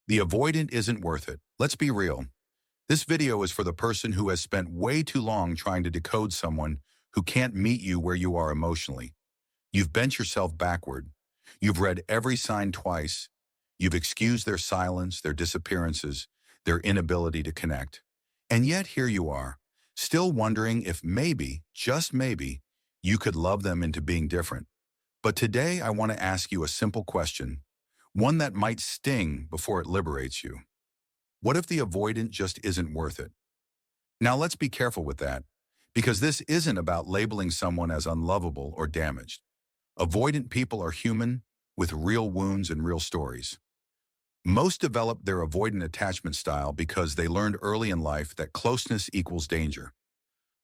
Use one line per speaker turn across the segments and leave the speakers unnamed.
The avoidant isn't worth it. Let's be real. This video is for the person who has spent way too long trying to decode someone who can't meet you where you are emotionally. You've bent yourself backward. You've read every sign twice. You've excused their silence, their disappearances, their inability to connect. And yet here you are, still wondering if maybe, just maybe, you could love them into being different. But today I want to ask you a simple question, one that might sting before it liberates you. What if the avoidant just isn't worth it? Now let's be careful with that, because this isn't about labeling someone as unlovable or damaged. Avoidant people are human, with real wounds and real stories. Most develop their avoidant attachment style because they learned early in life that closeness equals danger.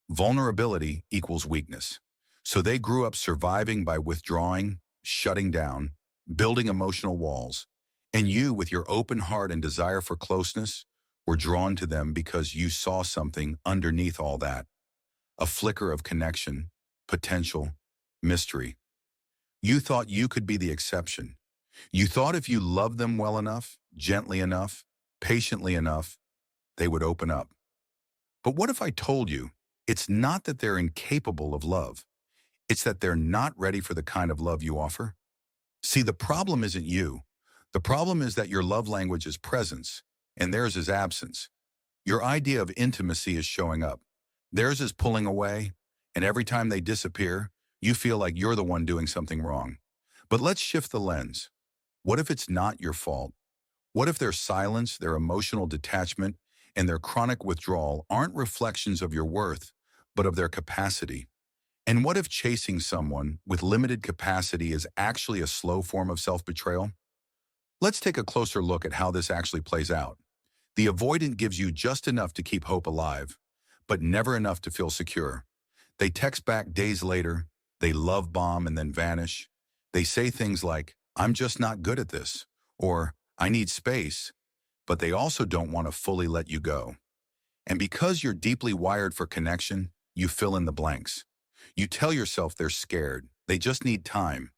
Vulnerability equals weakness. So they grew up surviving by withdrawing, shutting down, building emotional walls. And you, with your open heart and desire for closeness, were drawn to them because you saw something underneath all that. A flicker of connection, potential, mystery. You thought you could be the exception. You thought if you loved them well enough, gently enough, patiently enough, they would open up. But what if I told you it's not that they're incapable of love? It's that they're not ready for the kind of love you offer? See, the problem isn't you. The problem is that your love language is presence, and theirs is absence. Your idea of intimacy is showing up. Theirs is pulling away, and every time they disappear, you feel like you're the one doing something wrong. But let's shift the lens. What if it's not your fault? What if their silence, their emotional detachment, and their chronic withdrawal aren't reflections of your worth, but of their capacity? And what if chasing someone with limited capacity is actually a slow form of self-betrayal? Let's take a closer look at how this actually plays out. The avoidant gives you just enough to keep hope alive, but never enough to feel secure. They text back days later, they love bomb and then vanish. They say things like, "I'm just not good at this," or "I need space," but they also don't want to fully let you go. And because you're deeply wired for connection, you fill in the blanks. You tell yourself they're scared, they just need time.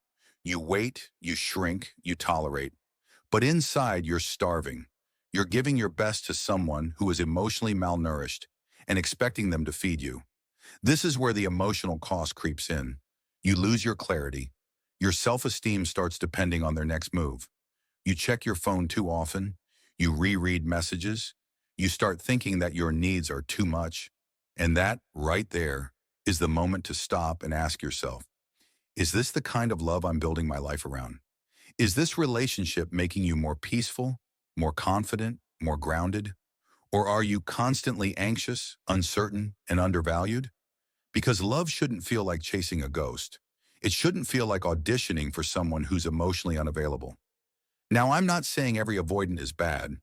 You wait, you shrink, you tolerate. But inside, you're starving. You're giving your best to someone who is emotionally malnourished and expecting them to feed you. This is where the emotional cost creeps in. You lose your clarity. Your self-esteem starts depending on their next move. You check your phone too often. You reread messages. You start thinking that your needs are too much. And that, right there, is the moment to stop and ask yourself, is this the kind of love I'm building my life around? Is this relationship making you more peaceful, more confident, more grounded? Or are you constantly anxious, uncertain, and undervalued? Because love shouldn't feel like chasing a ghost. It shouldn't feel like auditioning for someone who's emotionally unavailable. Now, I'm not saying every avoidant is bad.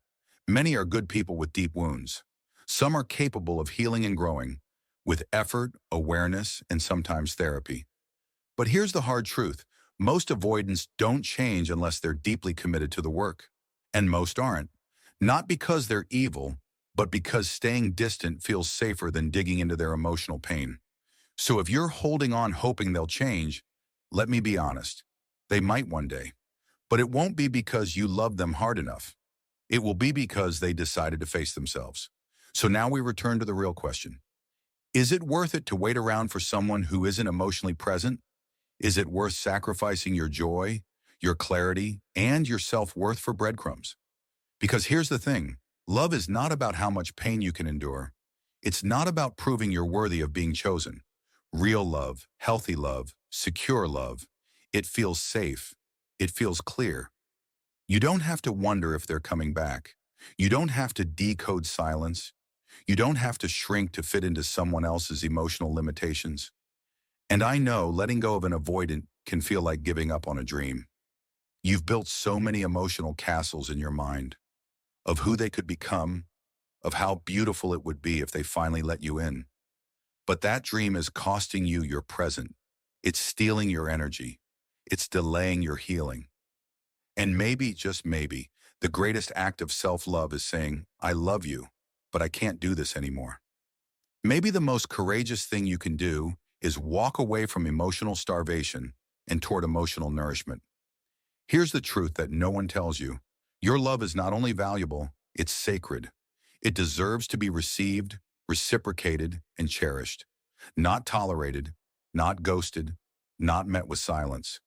Many are good people with deep wounds. Some are capable of healing and growing, with effort, awareness, and sometimes therapy. But here's the hard truth. Most avoidants don't change unless they're deeply committed to the work. And most aren't. Not because they're evil, but because staying distant feels safer than digging into their emotional pain. So if you're holding on hoping they'll change, let me be honest, they might one day. But it won't be because you love them hard enough. It will be because they decided to face themselves. So now we return to the real question. Is it worth it to wait around for someone who isn't emotionally present? Is it worth sacrificing your joy, your clarity, and your self-worth for breadcrumbs? Because here's the thing, love is not about how much pain you can endure. It's not about proving you're worthy of being chosen. Real love, healthy love, secure love, it feels safe. It feels clear. You don't have to wonder if they're coming back. You don't have to decode silence. You don't have to shrink to fit into someone else's emotional limitations. And I know letting go of an avoidant can feel like giving up on a dream. You've built so many emotional castles in your mind of who they could become, of how beautiful it would be if they finally let you in. But that dream is costing you your present. It's stealing your energy. It's delaying your healing. And maybe, just maybe, the greatest act of self-love is saying, "I love you, but I can't do this anymore." Maybe the most courageous thing you can do is walk away from emotional starvation and toward emotional nourishment. Here's the truth that no one tells you. Your love is not only valuable, it's sacred. It deserves to be received, reciprocated, and cherished. Not tolerated, not ghosted, not met with silence.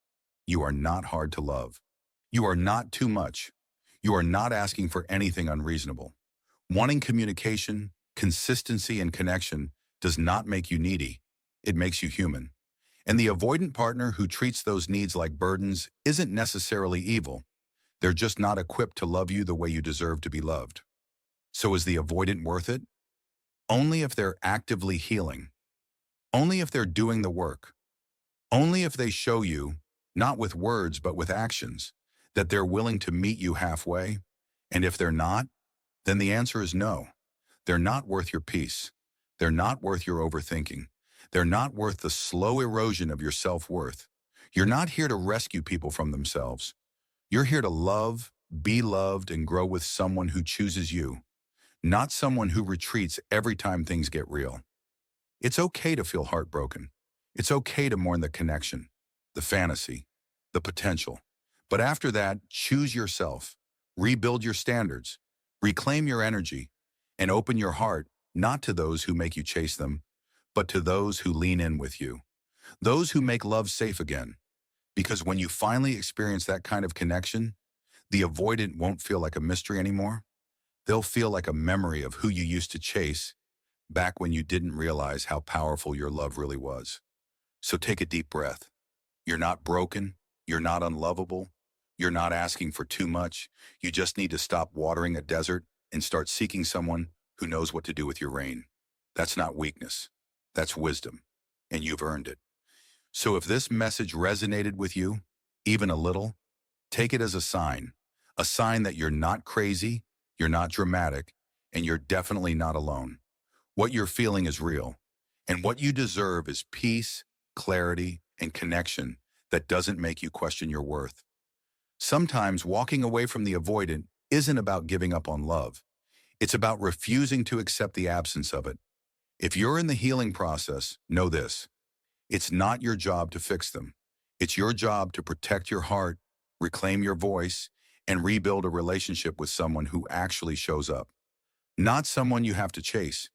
You are not hard to love. You are not too much. You are not asking for anything unreasonable. Wanting communication, consistency, and connection does not make you needy. It makes you human. And the avoidant partner who treats those needs like burdens isn't necessarily evil. They're just not equipped to love you the way you deserve to be loved. So is the avoidant worth it? Only if they're actively healing. Only if they're doing the work. Only if they show you, not with words but with actions, that they're willing to meet you halfway. And if they're not, then the answer is no. They're not worth your peace. They're not worth your overthinking. They're not worth the slow erosion of your self-worth. You're not here to rescue people from themselves. You're here to love, be loved, and grow with someone who chooses you, not someone who retreats every time things get real. It's okay to feel heartbroken. It's okay to mourn the connection, the fantasy, the potential. But after that, choose yourself, rebuild your standards, reclaim your energy, and open your heart not to those who make you chase them, but to those who lean in with you, those who make love safe again. Because when you finally experience that kind of connection, the avoidant won't feel like a mystery anymore. They'll feel like a memory of who you used to chase back when you didn't realize how powerful your love really was. So take a deep breath. You're not broken. You're not unlovable. You're not asking for too much. You just need to stop watering a desert and start seeking someone who knows what to do with your rain. That's not weakness. That's wisdom. And you've earned it. So if this message resonated with you, even a little, take it as a sign that you're not crazy, you're not dramatic, and you're definitely not alone. What you're feeling is real, and what you deserve is peace, clarity, and connection that doesn't make you question your worth. Sometimes walking away from the avoidant isn't about giving up on love. It's about refusing to accept the absence of it. If you're in the healing process, know this. It's not your job to fix them. It's your job to protect your heart, reclaim your voice, and rebuild a relationship with someone who actually shows up. Not someone you have to chase.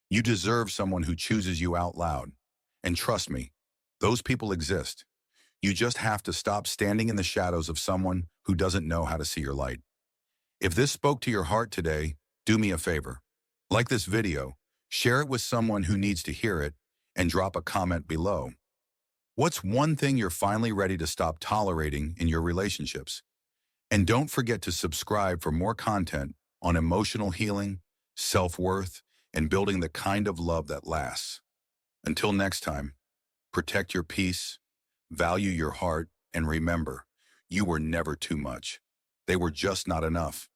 You deserve someone who chooses you out loud. And trust me, those people exist. You just have to stop standing in the shadows of someone who doesn't know how to see your light. If this spoke to your heart today, do me a favor. Like this video, share it with someone who needs to hear it, and drop a comment below. What's one thing you're finally ready to stop tolerating in your relationships? And don't forget to subscribe for more content on emotional healing, self-worth, and building the kind of love that lasts. Until next time, protect your peace, value your heart, and remember, you were never too much. They were just not enough.